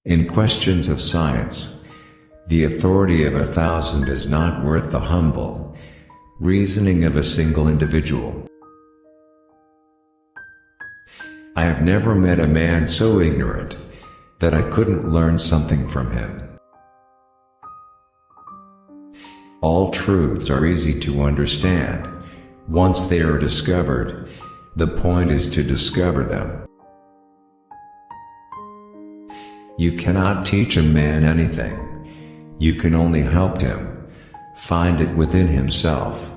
In questions of science, the authority of 1,000 is not worth the humble reasoning of a single individual. I have never met a man so ignorant that I couldn't learn something from him. All truths are easy to understand once they are discovered. The point is to discover them. You cannot teach a man anything. You can only help him find it within himself.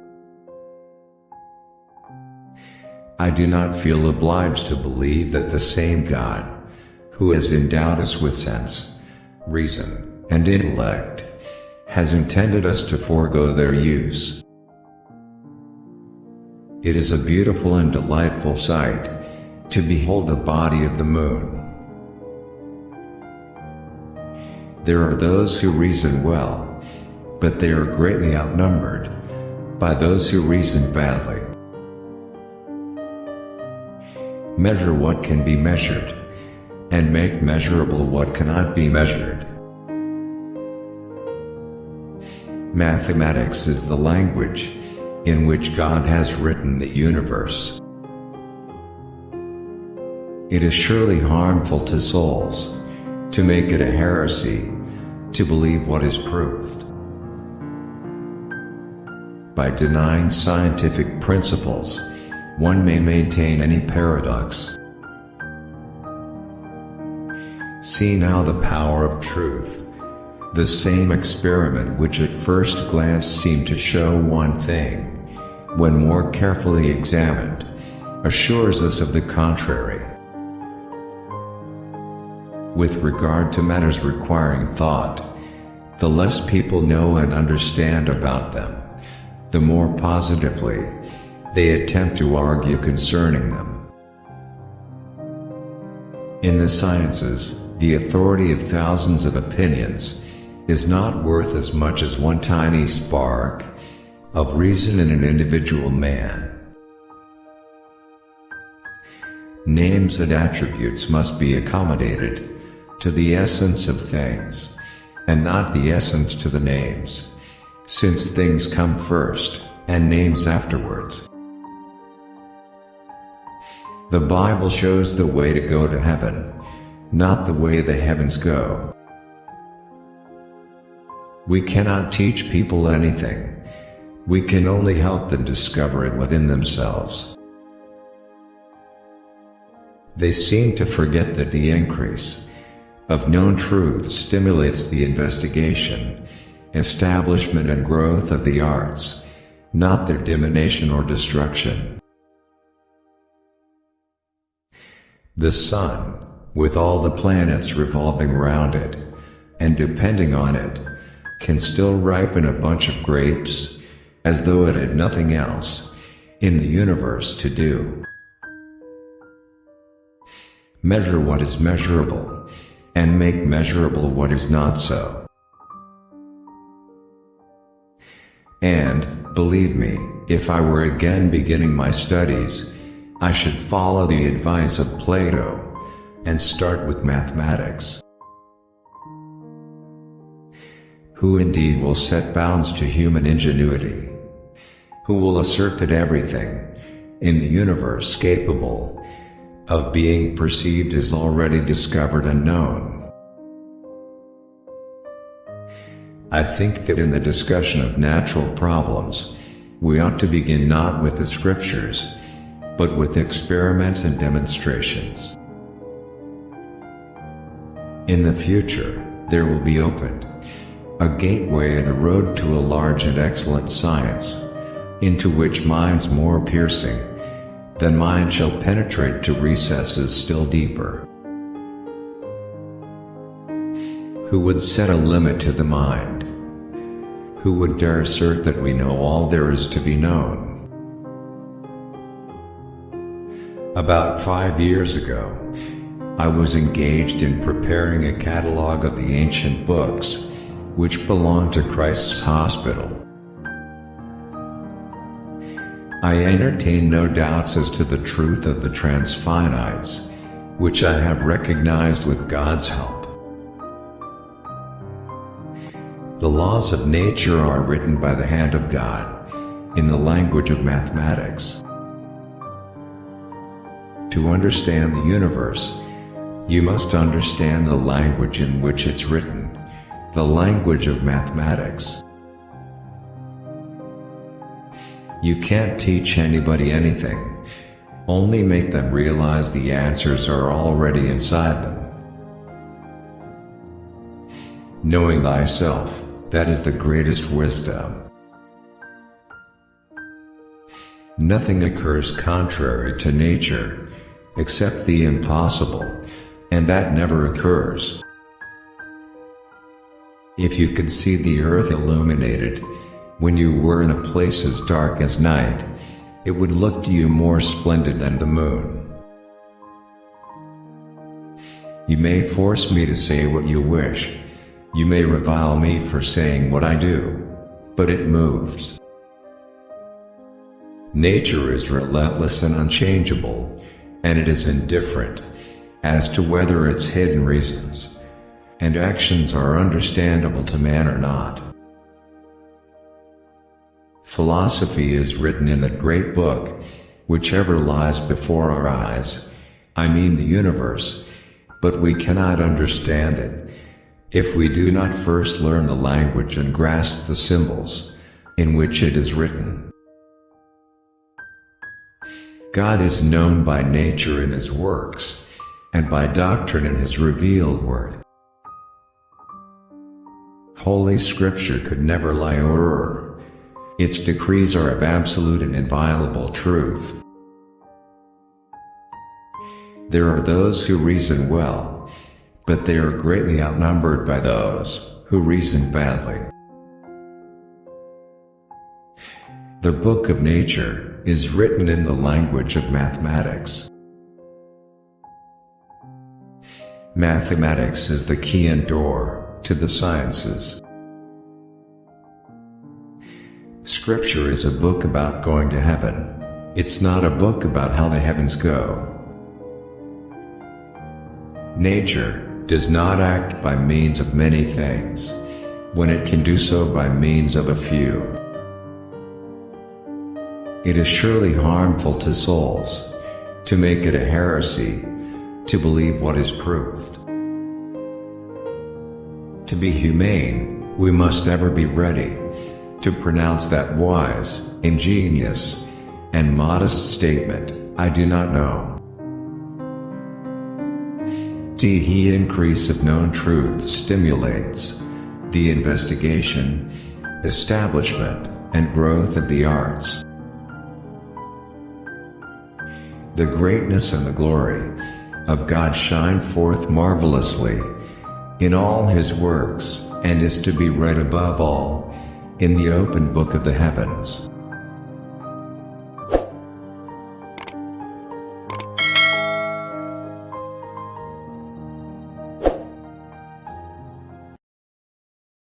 I do not feel obliged to believe that the same God, who has endowed us with sense, reason, and intellect, has intended us to forego their use. It is a beautiful and delightful sight to behold the body of the moon. There are those who reason well, but they are greatly outnumbered by those who reason badly. Measure what can be measured, and make measurable what cannot be measured. Mathematics is the language in which God has written the universe. It is surely harmful to souls to make it a heresy to believe what is proved. By denying scientific principles, one may maintain any paradox. See now the power of truth. The same experiment which at first glance seemed to show one thing, when more carefully examined, assures us of the contrary. With regard to matters requiring thought, the less people know and understand about them, the more positively they attempt to argue concerning them. In the sciences, the authority of thousands of opinions is not worth as much as one tiny spark of reason in an individual man. Names and attributes must be accommodated to the essence of things, and not the essence to the names, since things come first, and names afterwards. The Bible shows the way to go to heaven, not the way the heavens go. We cannot teach people anything. We can only help them discover it within themselves. They seem to forget that the increase of known truths stimulates the investigation, establishment and growth of the arts, not their diminution or destruction. The sun, with all the planets revolving round it, and depending on it, can still ripen a bunch of grapes, as though it had nothing else in the universe to do. Measure what is measurable, and make measurable what is not so. And, believe me, if I were again beginning my studies, I should follow the advice of Plato, and start with mathematics. Who indeed will set bounds to human ingenuity? Who will assert that everything in the universe capable of being perceived is already discovered and known? I think that in the discussion of natural problems, we ought to begin not with the scriptures, but with experiments and demonstrations. In the future, there will be opened a gateway and a road to a large and excellent science, into which minds more piercing than mine shall penetrate to recesses still deeper. Who would set a limit to the mind? Who would dare assert that we know all there is to be known? About 5 years ago, I was engaged in preparing a catalogue of the ancient books which belonged to Christ's hospital. I entertain no doubts as to the truth of the transfinites, which I have recognized with God's help. The laws of nature are written by the hand of God, in the language of mathematics. To understand the universe, you must understand the language in which it's written, the language of mathematics. You can't teach anybody anything, only make them realize the answers are already inside them. Knowing thyself, that is the greatest wisdom. Nothing occurs contrary to nature, except the impossible, and that never occurs. If you could see the earth illuminated, when you were in a place as dark as night, it would look to you more splendid than the moon. You may force me to say what you wish, you may revile me for saying what I do, but it moves. Nature is relentless and unchangeable, and it is indifferent as to whether its hidden reasons and actions are understandable to man or not. Philosophy is written in that great book, whichever lies before our eyes, I mean the universe, but we cannot understand it if we do not first learn the language and grasp the symbols in which it is written. God is known by nature in His works, and by doctrine in His revealed word. Holy Scripture could never lie or err. Its decrees are of absolute and inviolable truth. There are those who reason well, but they are greatly outnumbered by those who reason badly. The book of nature is written in the language of mathematics. Mathematics is the key and door to the sciences. Scripture is a book about going to heaven. It's not a book about how the heavens go. Nature does not act by means of many things, when it can do so by means of a few. It is surely harmful to souls to make it a heresy to believe what is proved. To be humane, we must ever be ready to pronounce that wise, ingenious, and modest statement, I do not know. The increase of known truths stimulates the investigation, establishment, and growth of the arts. The greatness and the glory of God shine forth marvelously in all His works, and is to be read above all in the open book of the heavens.